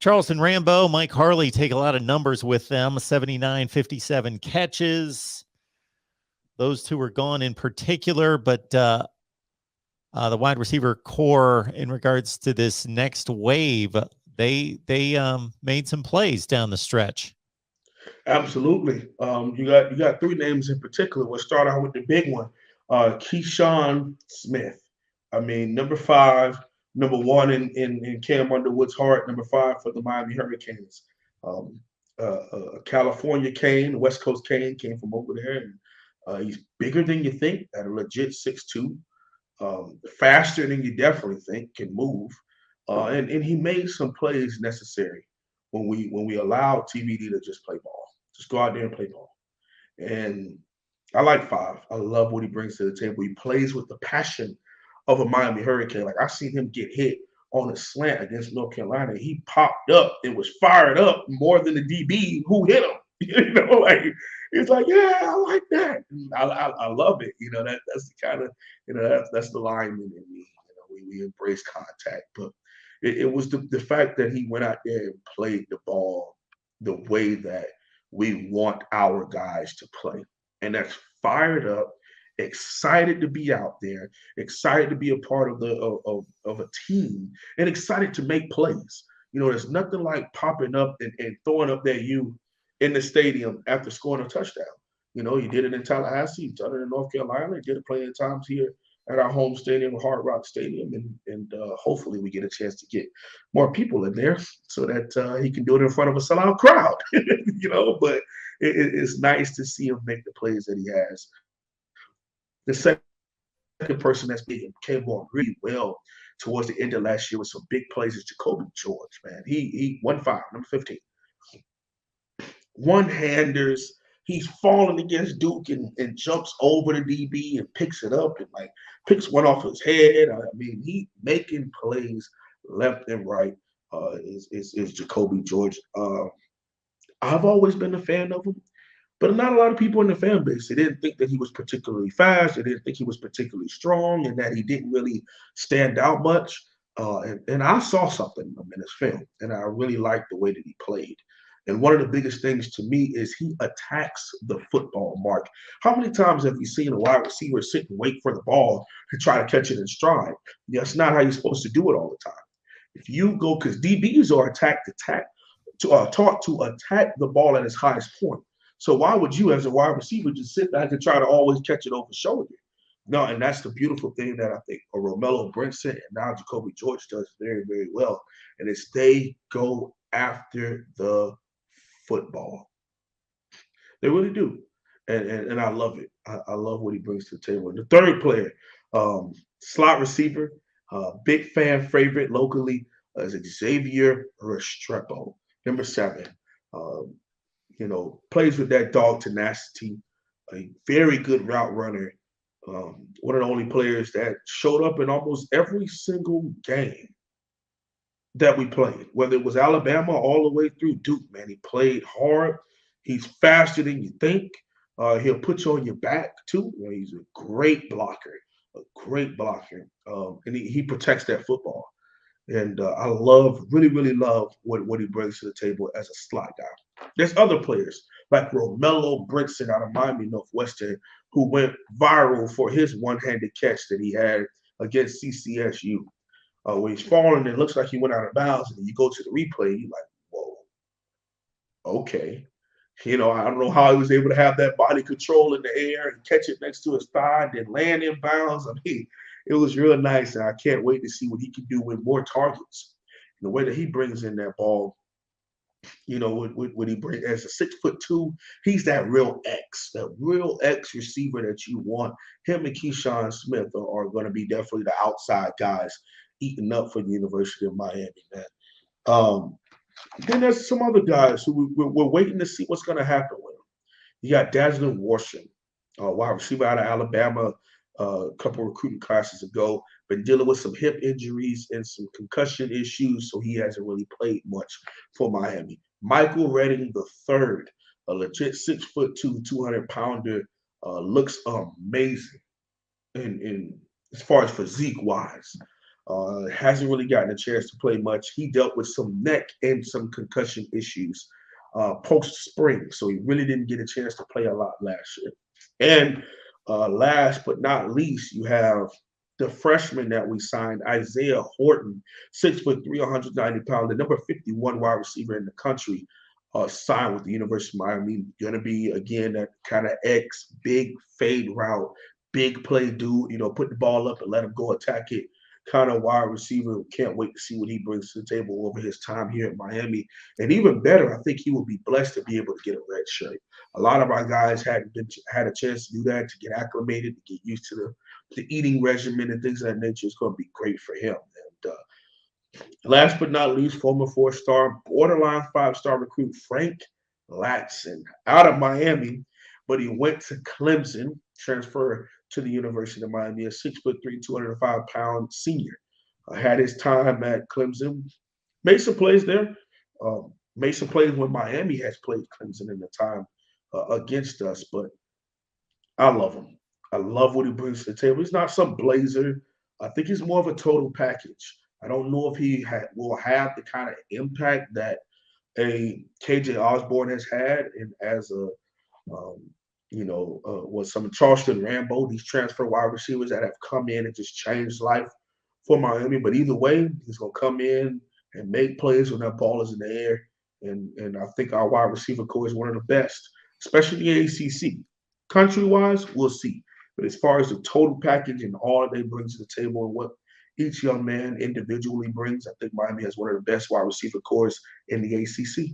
Charleston Rambo, Mike Harley take a lot of numbers with them, 79, 57 catches. Those two were gone in particular, but the wide receiver core in regards to this next wave, they made some plays down the stretch. Absolutely. You got three names in particular. We'll start out with the big one, Keyshawn Smith. I mean, number 5, number 1 in Cam Underwood's heart, number 5 for the Miami Hurricanes. Um, California Kane, West Coast Kane, came from over there, and he's bigger than you think, at a legit 6'2", faster than you definitely think, can move, and he made some plays necessary when we allowed TBD to just play ball, just go out there and play ball. And I like 5. I love what he brings to the table. He plays with the passion of a Miami Hurricane. Like, I seen him get hit on a slant against North Carolina. He popped up and was fired up more than the DB who hit him. Like, it's like, yeah, I like that. I love it. That's the kind of, that's the lineman in me. We embrace contact, but it was the fact that he went out there and played the ball the way that we want our guys to play. And that's fired up, excited to be out there, excited to be a part of a team, and excited to make plays. There's nothing like popping up and throwing up that you in the stadium after scoring a touchdown. You did it in Tallahassee, you done it in North Carolina, you did it plenty of times here at our home stadium, Hard Rock Stadium, and hopefully we get a chance to get more people in there so that he can do it in front of a sellout crowd. But it's nice to see him make the plays that he has. The second person that's big and came on really well towards the end of last year with some big plays is Jacolby George, man. He 1-5, number 15. One-handers. He's falling against Duke and jumps over the DB and picks it up and like picks one off his head. I mean, he making plays left and right. Is Jacoby George. I've always been a fan of him, but not a lot of people in the fan base. They didn't think that he was particularly fast. They didn't think he was particularly strong, and that he didn't really stand out much. And I saw something in him in his film, and I really liked the way that he played. And one of the biggest things to me is he attacks the football, Mark. How many times have you seen a wide receiver sit and wait for the ball to try to catch it in stride? That's not how you're supposed to do it all the time. If you go, because DBs are taught to attack the ball at its highest point. So why would you, as a wide receiver, just sit back and try to always catch it over shoulder? No, and that's the beautiful thing that I think Romello Brinson and now Jacoby George does very, very well. And it's they go after the football. They really do. And I love it. I love what he brings to the table. And the third player, slot receiver, big fan favorite locally, is Xavier Restrepo, number 7. Um, plays with that dog tenacity, a very good route runner. One of the only players that showed up in almost every single game that we played, whether it was Alabama all the way through Duke, man. He played hard. He's faster than you think. He'll put you on your back, too. He's a great blocker, and he protects that football. And I really, really love what he brings to the table as a slot guy. There's other players like Romello Brinson out of Miami Northwestern who went viral for his one-handed catch that he had against CCSU. Where he's falling, it looks like he went out of bounds, and then you go to the replay, you're like, whoa, okay. I don't know how he was able to have that body control in the air and catch it next to his thigh and then land in bounds. I mean, it was real nice, and I can't wait to see what he can do with more targets. And the way that he brings in that ball, what he brings as a 6'2", he's that real X receiver that you want. Him and Keyshawn Smith are going to be definitely the outside guys eating up for the University of Miami, man. Then there's some other guys who we're waiting to see what's going to happen with them. You got Dazzling Warship, wide receiver out of Alabama, a couple recruiting classes ago, been dealing with some hip injuries and some concussion issues, so he hasn't really played much for Miami. Michael Redding III, a legit 6'2", 200-pounder, looks amazing in as far as physique wise. Hasn't really gotten a chance to play much. He dealt with some neck and some concussion issues post spring, so he really didn't get a chance to play a lot last year. And last but not least, you have the freshman that we signed, Isaiah Horton, 6'3", 190 pounds, the number 51 wide receiver in the country, signed with the University of Miami. Going to be, again, that kind of X, big fade route, big play dude, put the ball up and let him go attack it kind of wide receiver. Can't wait to see what he brings to the table over his time here at Miami. And even better, I think he will be blessed to be able to get a red shirt. A lot of our guys hadn't had a chance to do that, to get acclimated, to get used to the eating regimen and things of that nature. Is going to be great for him. And last but not least, former 4-star, borderline 5-star recruit Frank Latson out of Miami, but he went to Clemson, transferred to the University of Miami, a 6'3", 205-pound senior. Had his time at Clemson, made some plays there, made some plays when Miami has played Clemson in the time against us, but I love him. I love what he brings to the table. He's not some blazer. I think he's more of a total package. I don't know if he will have the kind of impact that a KJ Osborne has had, and as a with some Charleston Rambo, these transfer wide receivers that have come in and just changed life for Miami. But either way, he's gonna come in and make plays when that ball is in the air. And I think our wide receiver core is one of the best, especially the ACC. Country-wise, we'll see. But as far as the total package and all they bring to the table and what each young man individually brings, I think Miami has one of the best wide receiver cores in the ACC.